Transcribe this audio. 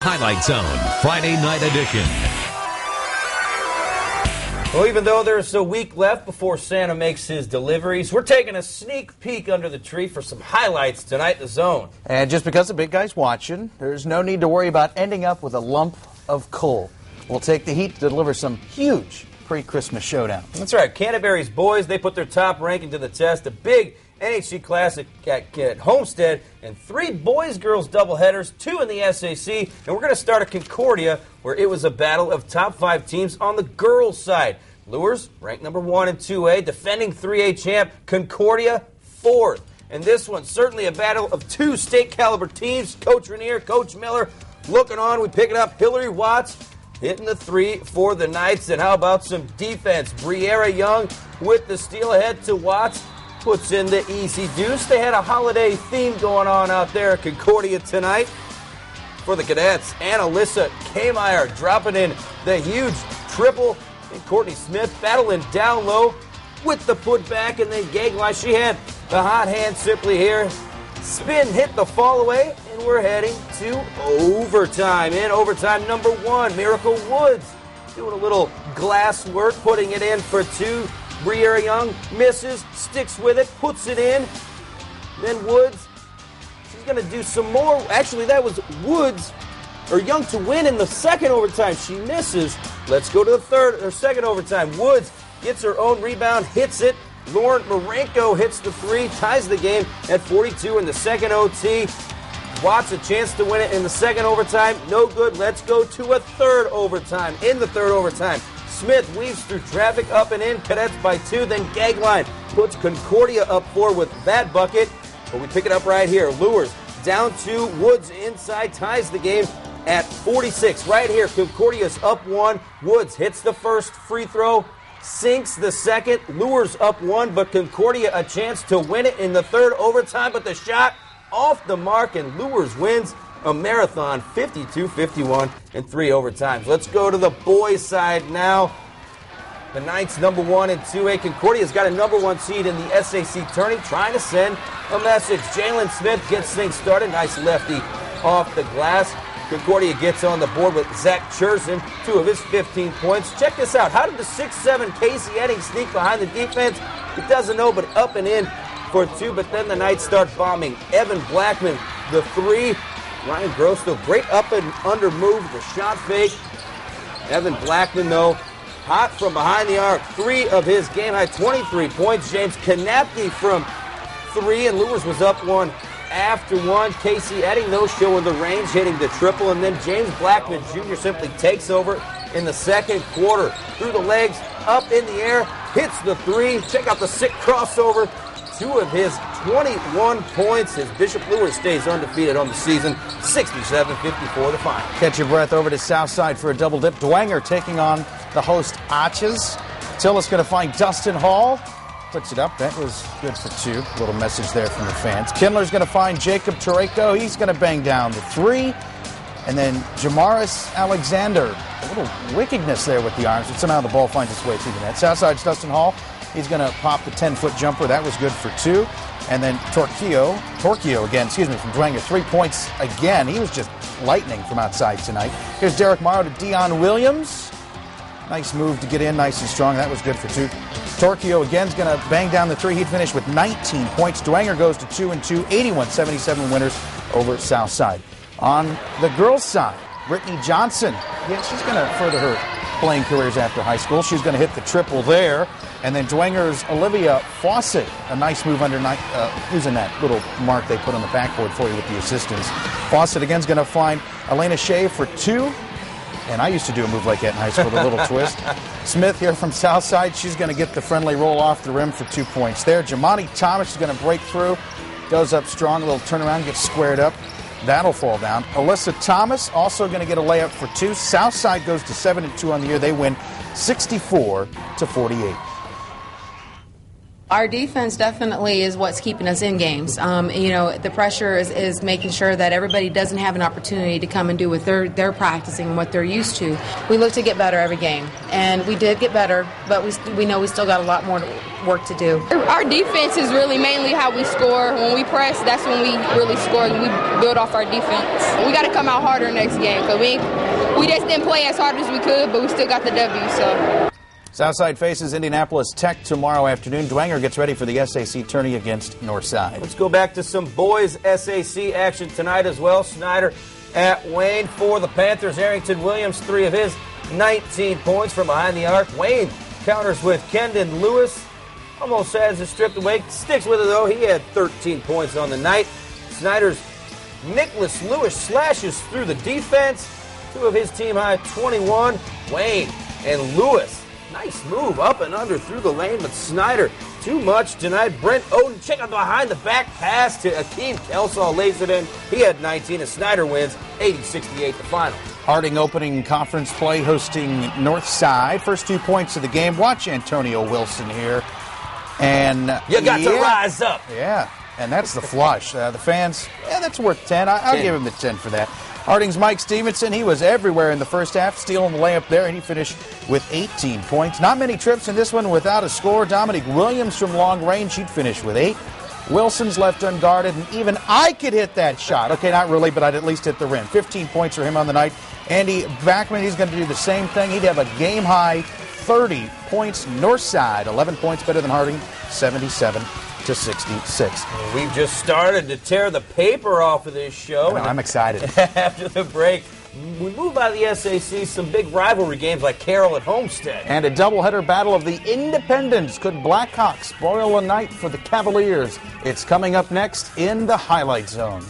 Highlight Zone, Friday night edition. Well, even though there's a week left before Santa makes his deliveries, we're taking a sneak peek under the tree for some highlights tonight in the Zone. And just because the big guy's watching, there's no need to worry about ending up with a lump of coal. We'll take the heat to deliver some huge pre-Christmas showdown. That's right. Canterbury's boys, they put their top ranking to the test. A big NHC Classic at Homestead, and 3 boys-girls doubleheaders, 2 in the SAC. And we're going to start at Concordia, where it was a battle of top 5 teams on the girls' side. Luers, ranked number 1 in 2A, defending 3A champ. Concordia, 4th. And this one, certainly a battle of 2 state-caliber teams. Coach Rainier, Coach Miller, looking on. We pick it up. Hillary Watts hitting the 3 for the Knights. And how about some defense? Briera Young with the steal ahead to Watts. Puts in the easy deuce. They had a holiday theme going on out there at Concordia tonight. For the Cadets, Annalisa Kmeyer dropping in the huge triple. And Courtney Smith battling down low with the putback and then Gagline. She had the hot hand simply here. Spin hit the fall away, and we're heading to overtime. In overtime, number 1, Miracle Woods doing a little glass work, putting it in for 2. Briera Young misses, sticks with it, puts it in. Then Woods, she's going to do some more. Actually, that was Woods, or Young to win in the second overtime. She misses. Let's go to the second overtime. Woods gets her own rebound, hits it. Lauren Marenko hits the 3, ties the game at 42 in the second OT. Watts a chance to win it in the second overtime. No good. Let's go to a third overtime. In the third overtime, Smith weaves through traffic up and in. Cadets by 2. Then Gagline puts Concordia up 4 with that bucket. But we pick it up right here. Luers down 2. Woods inside ties the game at 46. Right here, Concordia's up 1. Woods hits the first free throw, sinks the second. Luers up 1, but Concordia a chance to win it in the third overtime. But the shot off the mark, and Luers wins a marathon 52-51 in 3 overtimes. Let's go to the boys' side now. The Knights number 1 in 2A. Concordia's got a number 1 seed in the SAC tourney, trying to send a message. Jalen Smith gets things started. Nice lefty off the glass. Concordia gets on the board with Zach Cherson, 2 of his 15 points. Check this out. How did the 6'7" Casey Edding sneak behind the defense? He doesn't know, but up and in for 2. But then the Knights start bombing. Evan Blackman, the 3. Ryan Grosso, great up and under move, the shot fake. Evan Blackman, though, hot from behind the arc. 3 of his game-high 23 points. James Kanapke from 3, and Luers was up 1 after 1. Casey Edding, though, showing the range, hitting the triple. And then James Blackman Jr. simply takes over in the second quarter. Through the legs, up in the air, hits the 3. Check out the sick crossover. 2 of his 21 points as Bishop Luers stays undefeated on the season. 67-54 the final. Catch your breath over to Southside for a double dip. Dwenger taking on the host Arches. Tilla's going to find Dustin Hall. Puts it up. That was good for 2. A little message there from the fans. Kindler's going to find Jacob Tureko. He's going to bang down the 3. And then Jamaris Alexander. A little wickedness there with the arms, but somehow the ball finds its way through the net. Southside's Dustin Hall. He's going to pop the 10-foot jumper. That was good for 2. And then Torquio again, from Dwenger. 3 points again. He was just lightning from outside tonight. Here's Derek Morrow to Dion Williams. Nice move to get in, nice and strong. That was good for 2. Torquio again is going to bang down the 3. He'd finish with 19 points. Dwenger goes to 2-2, 81-77 winners over Southside. On the girls' side, Brittany Johnson. Yeah, she's going to further her playing careers after high school. She's going to hit the triple there. And then Dwenger's Olivia Fawcett, a nice move under using that little mark they put on the backboard for you with the assistants. Fawcett again is going to find Elena Shea for 2. And I used to do a move like that in high school, a little twist. Smith here from Southside, she's going to get the friendly roll off the rim for 2 points there. Jamani Thomas is going to break through, goes up strong, a little turnaround, gets squared up. That'll fall down. Alyssa Thomas also going to get a layup for 2. Southside goes to 7-2 on the year. They win 64-48. Our defense definitely is what's keeping us in games. The pressure is making sure that everybody doesn't have an opportunity to come and do what they're practicing and what they're used to. We look to get better every game, and we did get better, but we know we still got a lot more work to do. Our defense is really mainly how we score. When we press, that's when we really score. We build off our defense. We got to come out harder next game because we just didn't play as hard as we could, but we still got the W. So. Southside faces Indianapolis Tech tomorrow afternoon. Dwenger gets ready for the SAC tourney against Northside. Let's go back to some boys SAC action tonight as well. Snider at Wayne for the Panthers. Arrington Williams, 3 of his 19 points from behind the arc. Wayne counters with Kendon Lewis. Almost has it stripped away. Sticks with it, though. He had 13 points on the night. Snider's Nicholas Lewis slashes through the defense. 2 of his team-high 21. Wayne and Lewis. Nice move up and under through the lane, but Snider too much tonight. Brent Oden, check out the behind-the-back pass to Akeem Kelsall, lays it in. He had 19, and Snider wins 80-68 the final. Harding opening conference play hosting Northside. First 2 points of the game. Watch Antonio Wilson here. And you got to rise up. Yeah, and that's the flush. The fans, that's worth 10. I'll give him the 10 for that. Harding's Mike Stevenson, he was everywhere in the first half, stealing the layup there, and he finished with 18 points. Not many trips in this one without a score. Dominic Williams from long range, he'd finish with 8. Wilson's left unguarded, and even I could hit that shot. Okay, not really, but I'd at least hit the rim. 15 points for him on the night. Andy Backman, he's going to do the same thing. He'd have a game-high 30 points. Northside, 11 points better than Harding, 77-66. We've just started to tear the paper off of this show. I'm excited. After the break, we move by the SAC, some big rivalry games like Carroll at Homestead. And a doubleheader battle of the Independents. Could Blackhawks spoil a night for the Cavaliers? It's coming up next in the Highlight Zone.